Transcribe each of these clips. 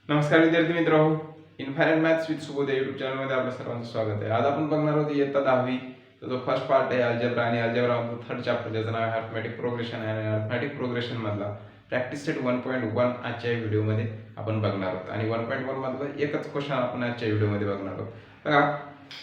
नमस्कार विद्यार्थी मित्र हो. Infinite maths with Subodh YouTube चॅनलमध्ये आपलं सर्वांचं स्वागत आहे. आज आपण बघणार आहोत इयत्ता 10वी जो फर्स्ट पार्ट आहे अल्जेब्रा आणि अल्जेब्रा थर्ड चॅप्टर ज्याचं नाव आहे अर्थमॅटिक प्रोग्रेशन आणि अर्थमॅटिक प्रोग्रेशन मधला प्रॅक्टिस सेट 1.1 आजच्या व्हिडिओमध्ये आपण बघणार आहोत. आणि 1.1 मधला एकच क्वेश्चन आपण आजच्या व्हिडिओमध्ये बघणार आहोत. बघा,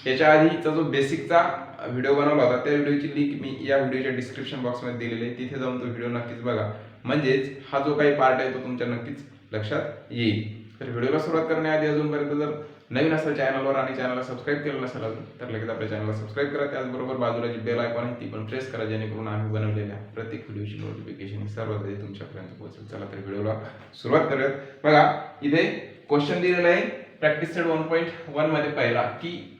याच्या आधीचा जो बेसिकचा व्हिडिओ बनवला होता त्या व्हिडिओची लिंक मी या व्हिडिओच्या डिस्क्रिप्शन बॉक्समध्ये दिलेली आहे. तिथे जाऊन तो व्हिडिओ नक्कीच बघा, म्हणजेच हा जो काही पार्ट आहे तो तुमच्या नक्कीच लक्षात येईल. तर व्हिडिओला सुरुवात करण्याआधी अजूनपर्यंत जर नवीन असेल चॅनलवर आणि चॅनलला सबस्क्राईब केलं नसेल अजून तर लगेच आपल्या चॅनलला सबस्क्राईब करा. त्याचबरोबर बाजूला जी बेल आयकॉन आहे ती पण प्रेस करा, जेणेकरून आम्ही बनवलेल्या प्रत्येक व्हिडिओची नोटिफिकेशन सर्वात आधी तुमच्यापर्यंत पोहोचेल. चला तर व्हिडिओला सुरुवात करूयात. बघा, इथे क्वेश्चन दिलेला आहे प्रॅक्टिस सेट 1.1 मध्ये पहिला, की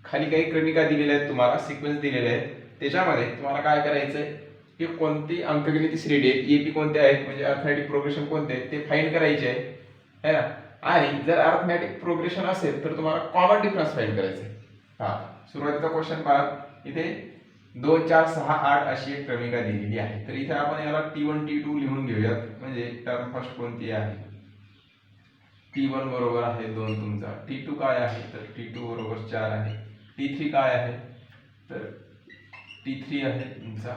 खाली काही क्रमिका दिलेल्या आहेत, तुम्हाला सिक्वेन्स दिलेले आहेत. त्याच्यामध्ये तुम्हाला काय करायचंय की कोणती अंकगणित श्रेणी आहेत, एपी कोणते आहेत, म्हणजे अर्थमॅटिक प्रोग्रेशन कोणते आहेत ते फाइंड करायचे आहे ना. आणि जर अर्थमॅटिक प्रोग्रेशन असेल तर तुम्हाला कॉमन डिफरन्स फाइंड करायचे आहे. सुरुवातीचा क्वेश्चन पहा, इथे 2 4 6 8 अशी एक क्रमिका दिलेली आहे. तर इथे आपण याला T1 T2 लिहून घेऊयात. म्हणजे टर्म फर्स्ट कोणती आहे, T1 बरोबर आहे 2 तुमचा, T2 काय आहे तर T2 बरोबर 4 आहे, T3 काय आहे तर T3 आहे तुमचा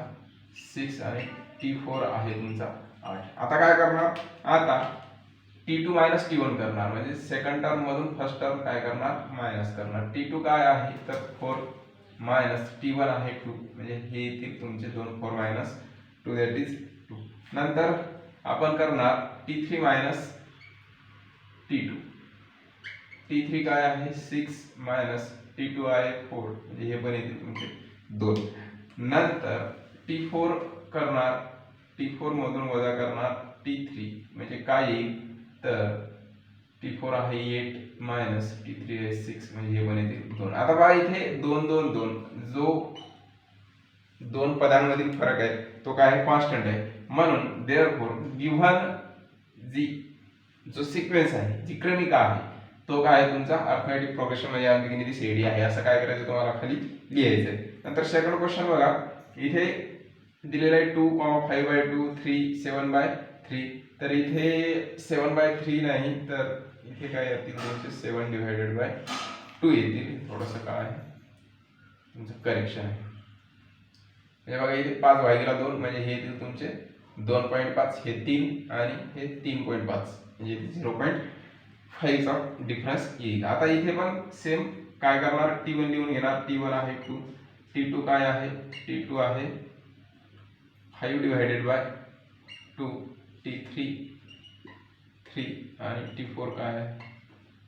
6 आणि T4 आहे तुमचा 8. आता काय करणार, आता T2 मायनस T1 करणार, म्हणजे सेकंड टर्म मधून फर्स्ट टर्म काय करणार, मायनस करणार. T2 काय आहे तर 4 मायनस T1 आहे 2, म्हणजे हे येतील तुमचे 2 4 मायनस 2 दॅट इज 2. नंतर आपण करणार T3 मायनस T2. T3 काय आहे 6 मायनस T2 आहे 4, म्हणजे हे पण येतील तुमचे 2. नंतर T4 करणार, T4 मधून वजा करणार T3, म्हणजे काय येईल तर T4 आहे 8 मायनस T3 आहे 6, म्हणजे हे पण येतील 2. आता बघा, इथे 2 2 2 जो दोन पदांमधील फरक आहे तो काय कॉन्स्टंट आहे. म्हणून देअरफॉर गिव्हन जो सिक्वेन्स आहे, जी क्रमिका आहे, तो काय तुमचा अर्थमॅटिक प्रोग्रेशन म्हणजे अंकगणित श्रेणी आहे. असं काय करायचं तुम्हाला खाली लिहायचं आहे. नंतर सेकंड क्वेश्चन बघा, इथे दिलेला आहे 2, 5/2, 3, 7/3. तर इथे 7/3 नाही तर इथे काय येतील तुमचे 7/2 येतील. थोडंसं काय तुमचं करेक्शन आहे, म्हणजे बघा इथे 5/2 म्हणजे हे येतील तुमचे 2.5, हे 3 आणि हे 3.5, म्हणजे 0.5 चा डिफरन्स येईल. आता इथे पण सेम काय करणार, T1 लिहून घेणार, T1 आहे 2, T2 काय आहे, T2 आहे 5/2, T3 3 आणि T4 काय आहे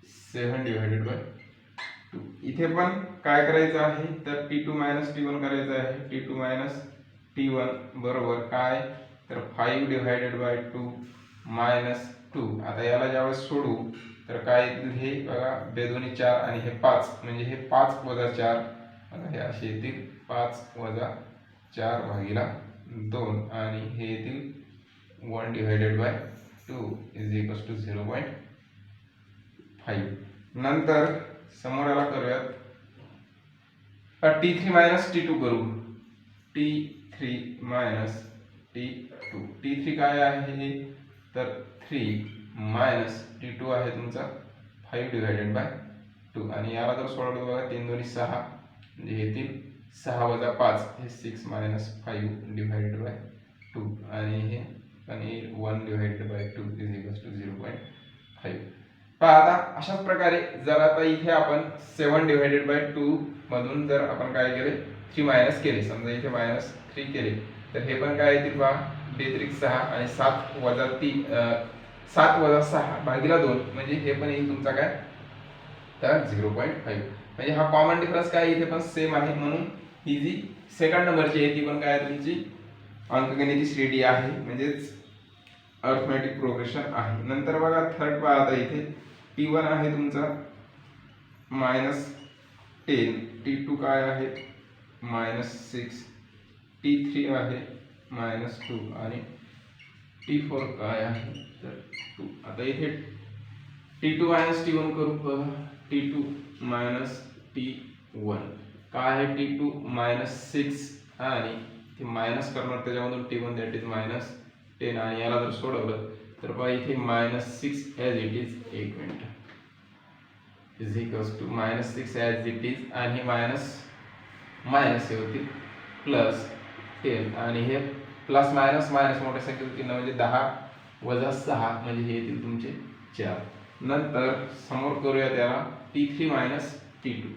7/2. इथे पण काय करायचं आहे तर T2 मायनस T1 करायचं आहे. T2 मायनस T1 बरोबर काय तर 5/2 मायनस 2. आता याला ज्यावेळेस सोडू तर काय येतील, हे बघा बेदोनी 4 आणि हे 5, म्हणजे हे 5 वजा 4, आता हे असे येतील 5 वजा 4/2 आणि हे येतील 1/2 इज इक्वल्स टू 0.5. नंतर समोर याला करूयात T3 मायनस T2 करू, T3 मायनस T2. T3 काय आहे तर 3 मायनस T2 आहे तुमचा 5/2 आणि याला जर सोडवलं बघा 3 2 6, म्हणजे येतील 6 वजा 5, हे 6 मायनस 5/2 आणि हे पण 1/2 इज इक्वल्स टू 0.5. पहा, आता अशाच प्रकारे जर आता इथे आपण 7/2 मधून जर आपण काय केले 3 मायनस केले, समजा इथे मायनस 3 केले, तर हे पण काय येतील पहा 2×6 आणि 7 वजा 3 7 वजा 6/2, म्हणजे हे पण येईल तुमचा काय तर 0.5. म्हणजे हा कॉमन डिफरन्स काय इथे पण सेम आहे, म्हणून ही जी सेकंड नंबरची आहे ती पण काय तुमची अंकगणित श्रेणी आहे, म्हणजेच अर्थमॅटिक प्रोग्रेशन आहे. नंतर बघा थर्ड पहा, आता इथे T1 आहे तुमचा -10, T2 काय आहे -6, T3 आहे -2 आणि T4 काय आहे तर 2. आता इथे T2 मायनस T1 करू बघा, T2 मायनस T1 काय आहे, T2 -6 आणि ते मायनस करणार त्याच्यामधून T1 दॅट इज -10, आणि याला जर सोडवलं तर पहा इथे -6 ॲज इट इज, एक minute, is equals to -6 as it is, आणि हे मायनस हे होतील +10, आणि हे प्लस मायनस मोठ्या संख्येचं चिन्ह म्हणजे 10 - 6 म्हणजे हे येतील तुमचे 4. नंतर समोर करूया त्याला t3 - t2.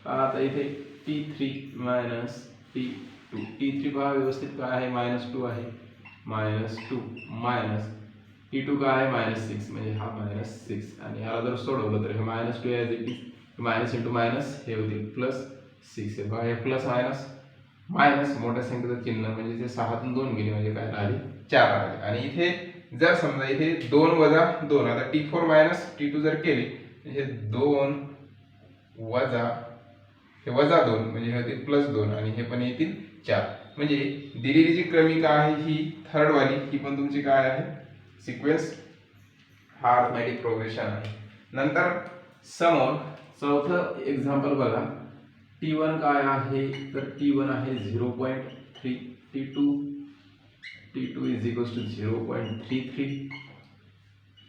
आता इथे t3 - t2, t3 पहा व्यवस्थित काय आहे, -2 आहे, -2 मायनस t2 काय आहे, -6 म्हणजे हा -6, आणि ह्याला जर सोडवलं तर हे -2 as it is, minus into minus हे होतील +6. हे बघा, हे प्लस मायनस मोठ्या संख्येचं चिन्ह म्हणजे ते 6 तून 2 गेले म्हणजे काय राहिले, 4 राहिले. आणि इथे जर समजा इथे 2 - 2, आता t4 - t2 जर केले हे 2 वजा हे -2 म्हणजे हे होतील +2, आणि हे पण येतील 4. म्हणजे दिलेली जी क्रमिका आहे ही थर्ड वाली, ही पण तुमची काय आहे, सिक्वेन्स, हा अर्थमॅटिक प्रोग्रेशन आहे. नंतर समोर चौथं एक्झाम्पल बघा. t1 काय आहे, तर t1 आहे 0.3, t2 is equals to 0.33,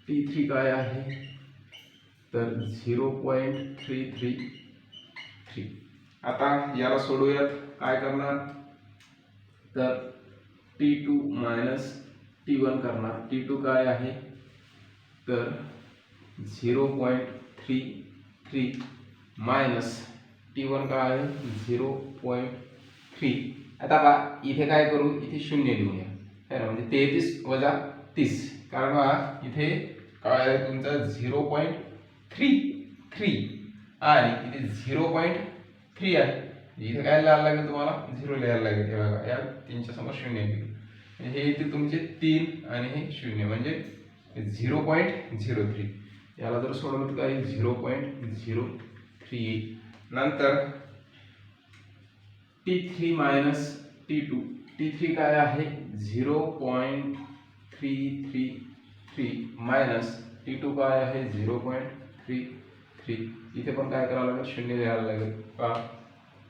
t3 काय आहे, तर 0.333. आता याला सोडूयात, काय करणार, तर t2 - t1 करणार. t2 काय आहे, तर 0.33 मायनस t1 काय आहे, 0.3. आता पहा इथे काय करू, इथे 0 लिहूया, है ना, म्हणजे 33 - 30, कारण पहा इथे काय आहे तुमचा 0.33 आणि इथे 0.3 आहे. इथे काय लिहायला लागेल तुम्हाला, 0 लिहायला लागेल. हे बघा, या 3च्या समोर 0 लिहिलं, हे येते तुमचे 3 आणि हे 0 म्हणजे 0.03. याला जर सोडवलं तर काय 0.03. नंतर t3 - t2, t3 काय आहे 0.333 मायनस t2 काय आहे 0.33. इथे पण काय करावं लागेल, 0 लिहायला लागेल का,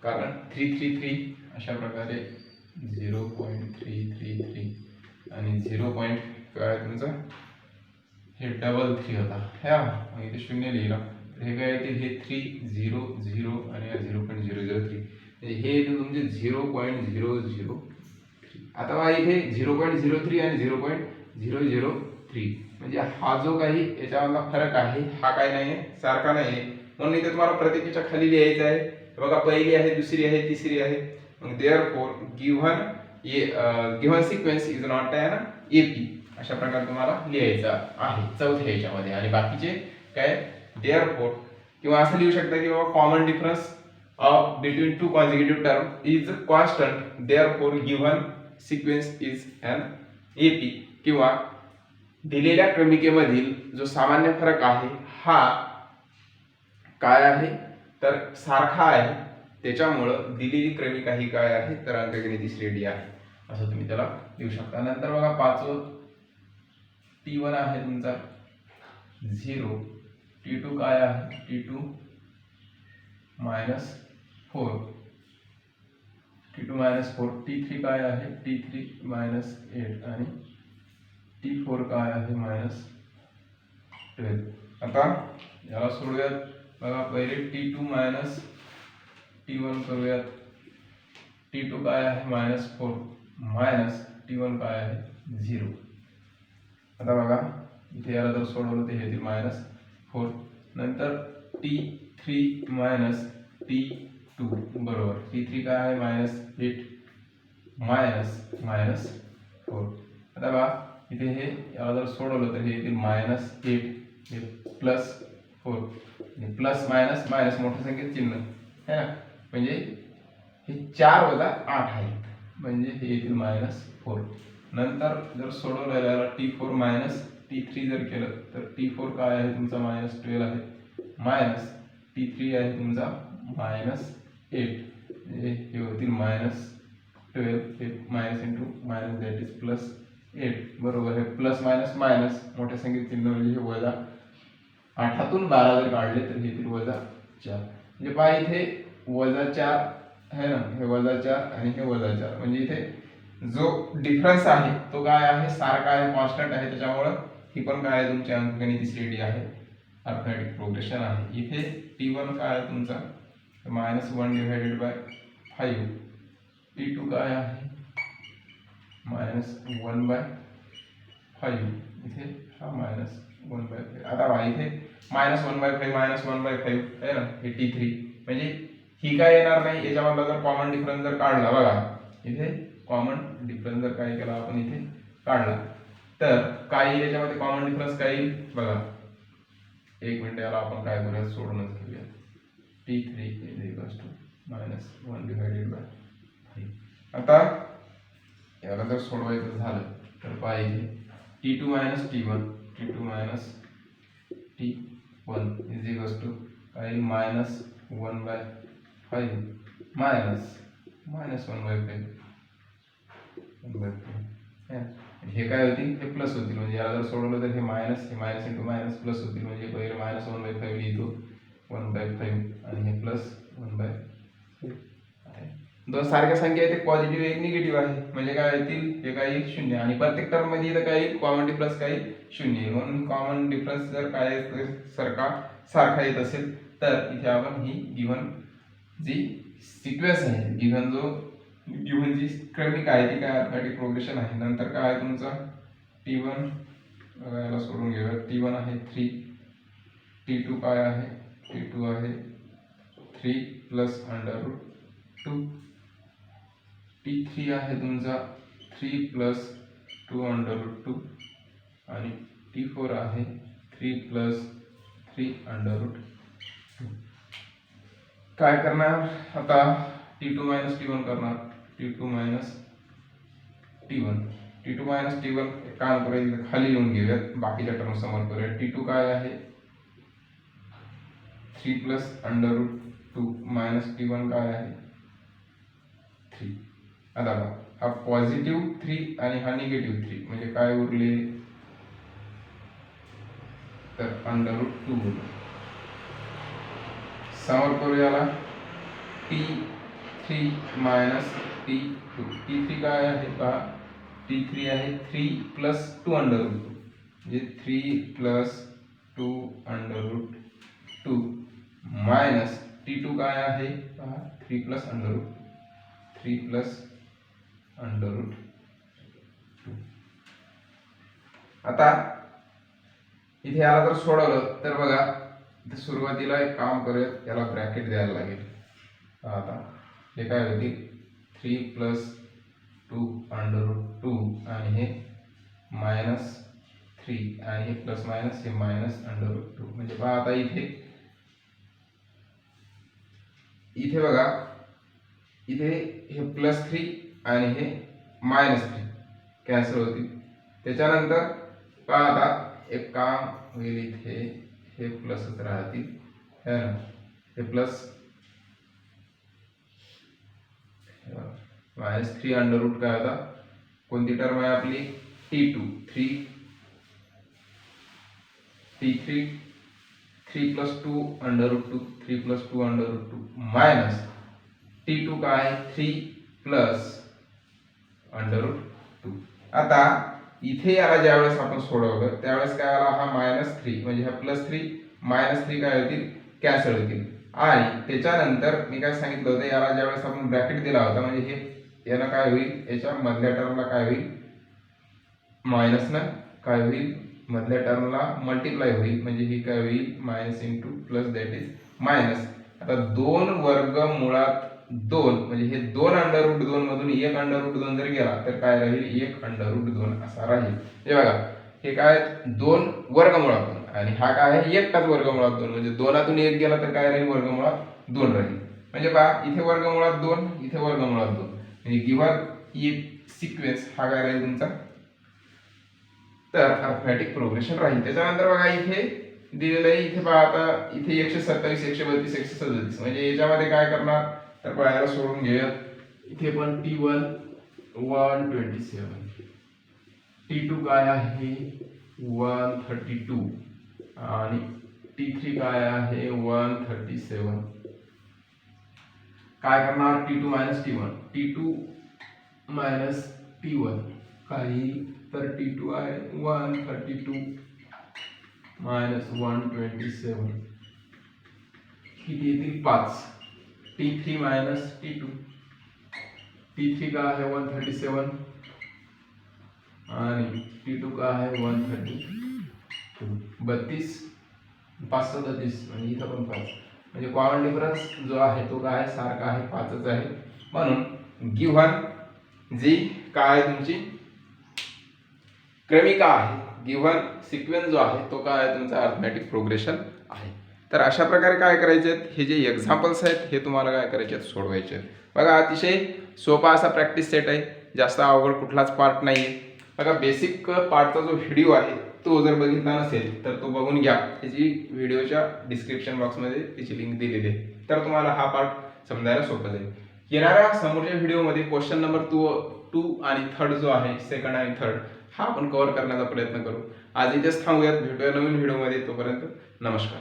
कारण 333 अशा प्रकारे 0.333 आणि 0. काय तुमचं हे 333 होता, ह्या इथे 0 लिहिला, हे काय येतील, हे 300 आणि 0.003, हे येते तुमचे 0.003. आता बघा इथे 0.03 आणि 0.003 म्हणजे हा जो काही याच्यामधला फरक आहे हा काय नाही आहे, सारखा नाही आहे, म्हणून इथे तुम्हाला प्रत्येकीच्या खाली लिहायचं आहे. बघा, पहिली आहे, दुसरी आहे, तिसरी आहे. मग therefore given sequence is not an AP, अशा प्रकारे तुम्हाला लिहायचं आहे चौथ्या याच्यामध्ये. आणि बाकीचे काय देअरफॉर, किंवा असं लिहू शकता की बाबा common difference between two consecutive term is constant, therefore given sequence is an AP. किंवा दिलेल्या क्रमिकेमधील जो सामान्य फरक आहे हा काय आहे, तर सारखा आहे, त्याच्यामुळं दिलेली क्रमिका ही काय आहे, तर अंकगणिती श्रेणी आहे, असं तुम्ही त्याला लिहू शकता. नंतर बघा पाचवं, t1 आहे तुमचा 0, t2 काय आहे, t2 -4, t2 -4, t3 काय आहे, t3 -8 आणि t4 काय आहे -12. आता याला सोडूयात. बघा, पहिले t2 t1 करूयात. t2 काय आहे -4 मायनस t1 काय आहे 0. आता बघा इथे याला जर सोडवलं तर हे येतील -4. नंतर t3 t2 बरोबर, t3 काय आहे -8 -4. आता बघा इथे हे याला जर सोडवलं तर हे येतील -8 हे +4, प्लस मायनस मोठ्या संख्येत चिन्ह है ना, म्हणजे हे 4 - 8 आहे, म्हणजे हे येतील -4. नंतर जर सोडवलं याला t4 t3 जर केलं तर t4 काय आहे तुमचा -12 आहे, मायनस t3 आहे तुमचा -8, म्हणजे हे होतील -12, हे minus into minus that is +8 बरोबर. हे प्लस मायनस मोठ्या संख्येत चिन्ह म्हणजे हे वजा 8तून 12 जर काढले तर हे येतील -4. म्हणजे पहा इथे -4 आहे ना, हे -4 आणि हे -4, म्हणजे इथे जो डिफरन्स आहे तो काय आहे, सारखा आहे, कॉन्स्टंट आहे, त्याच्यामुळे ही पण काय आहे तुमची अंकगणित श्रेणी आहे, अर्थमॅटिक प्रोग्रेशन आहे. इथे T1 काय आहे तुमचा -1 डिवायडेड बाय 5, T2 काय आहे -1/5, इथे हा -1/5. आता पहा इथे -1/5 आहे ना, हे T3 म्हणजे ही काय येणार नाही, याच्यामधला जर कॉमन डिफरन्स जर काढला बघा, इथे कॉमन डिफरन्स जर काय केला आपण इथे काढला तर काय याच्यामध्ये कॉमन डिफरन्स काय येईल बघा. एक मिनिट, याला आपण काय करूया, सोडूनच घेऊया. T3 = -1 divided by 5. आता याला जर सोडवायचं झालं तर पाहिजे T2 - T1 T1 = -1/5 हे काय होतील, हे प्लस होतील. म्हणजे याला जर सोडवलं तर हे मायनस इंटू मायनस प्लस होतील. म्हणजे पहिले -1/5 लिहितो 1/5 आणि हे प्लस 1/5 आहे. दोन सारख्या संख्या आहेत, एक पॉझिटिव्ह एक निगेटिव्ह आहे. म्हणजे काय येतील, हे काय 0 आणि प्रत्येक टर्म मध्ये इथं काय कॉमन डिफरन्स काय 0. म्हणून कॉमन डिफरन्स जर काय सारखा येत असेल तर इथे आपण ही गिव्हन जी सिक्वेन्स आहे, गिव्हन जी क्रमिक आहे ती काय अर्थमॅटिक प्रोग्रेशन आहे. नंतर काय आहे तुमचा T1 याला सोडून घेऊया. T1 आहे 3, T2 काय आहे, T2 आहे 3 + √2, T3 आहे तुमचा 3 + 2√2 आणि T4 आहे 3 + 3√2. काय करणार आता, T2 - T1 करणार. T2 - T1 एक काम करूया, खाली लिहून घेऊयात, बाकीच्या टर्म समोर करूया. T2 काय आहे 3 + √2 T1 काय आहे 3. आता हा पॉझिटिव्ह 3 आणि हा निगेटिव्ह 3 म्हणजे काय उरले तर √2 उरले. समोर करू याला T3 - T2. T3 काय आहे का, T3 आहे 3 + 2√2 म्हणजे 3 + 2√2 मायनस T2 काय आहे 3 + √2. आता इथे याला जर सोडवलं तर बघा, सुरुवातीला एक काम करूयात, याला ब्रॅकेट द्यायला लागेल. आता हे काय होतील 3 + 2√2 आणि हे -3 आणि हे प्लस मायनस हे -√2. म्हणजे पहा आता इथे बघा, इथे हे +3 आणि हे -3 कॅन्सल होतील. त्याच्यानंतर पहा आता एक काम होईल, इथे हे प्लसच राहतील है ना, हे प्लस -3 काय होता, कोणती टर्म आहे आपली T2 3 + 2√2 3 + 2√2 मायनस T2 काय 3 + √2. आता इथे याला ज्यावेळेस आपण सोडवलं त्यावेळेस काय आला, हा -3 म्हणजे हा +3 -3 काय होतील कॅन्सल होतील. आणि त्याच्यानंतर मी काय सांगितलं होतं, याला ज्यावेळेस आपण ब्रॅकेट दिला होता म्हणजे हे याला काय होईल, याच्या मधल्या टर्मला काय होईल मायनसनं काय होईल, मधल्या टर्मला मल्टिप्लाय होईल. म्हणजे ही काय होईल minus into plus that is minus. आता 2 वर्गमुळात 2 म्हणजे हे 2 √2 मधून 1 √2 जर गेला तर काय राहील 1 √2 असा राहील. हे बघा, हे काय 2 वर्गमुळात 2 आणि हा काय आहे एकटाच वर्गमुळात 2 म्हणजे 2तून 1 गेला तर काय राहील वर्गमुळात 2 राहील. म्हणजे पहा इथे वर्गमुळात 2 इथे वर्गमुळात 2 म्हणजे गिव्हन एक सिक्वेन्स हा काय राहील तुमचा तर अर्थमॅटिक प्रोग्रेशन राहील. त्याच्यानंतर बघा इथे दिलेलं आहे, इथे पहा आता इथे 127 132 137 म्हणजे याच्यामध्ये काय करणार तर पाहायला सोडून घेऊया. इथे पण T1 127 T2 काय आहे 132 आणि T3 काय आहे 137. काय करणार T2 - T1 T2 - T1 काही 32 आहे 132 मायनस 127 किती येतील 5. T3 minus T2. T3 का आहे 137 आणि T2 का आहे 132. 32 5 37 म्हणजे इथं पण 5 म्हणजे कॉमन डिफरन्स जो आहे तो काय आहे सारखा आहे 5च आहे. म्हणून गिव्हन जी काय तुमची क्रमिका आहे गिव्हन सिक्वेन्स जो आहे तो काय आहे तुमचा अर्थमॅटिक प्रोग्रेशन आहे. तर अशा प्रकारे काय करायचे आहेत हे जे एक्झाम्पल्स आहेत हे तुम्हाला काय करायचे आहेत सोडवायचे आहेत. बघा अतिशय सोपा असा प्रॅक्टिस सेट आहे. जास्त अवघड कुठलाच पार्ट नाही आहे. बघा बेसिक पार्टचा जो व्हिडिओ आहे तो जर बघितला नसेल तर तो बघून घ्या. त्याची व्हिडिओच्या डिस्क्रिप्शन बॉक्समध्ये त्याची लिंक दिलेली आहे. तर तुम्हाला हा पार्ट समजायला सोपं जाईल. येणाऱ्या समोरच्या व्हिडिओमध्ये क्वेश्चन नंबर 2 आणि 3 जो आहे सेकंड आणि थर्ड हा आपण कव्हर करण्याचा प्रयत्न करू. आज इथेच थांबूयात. भेटूया नवीन व्हिडिओमध्ये. तोपर्यंत नमस्कार.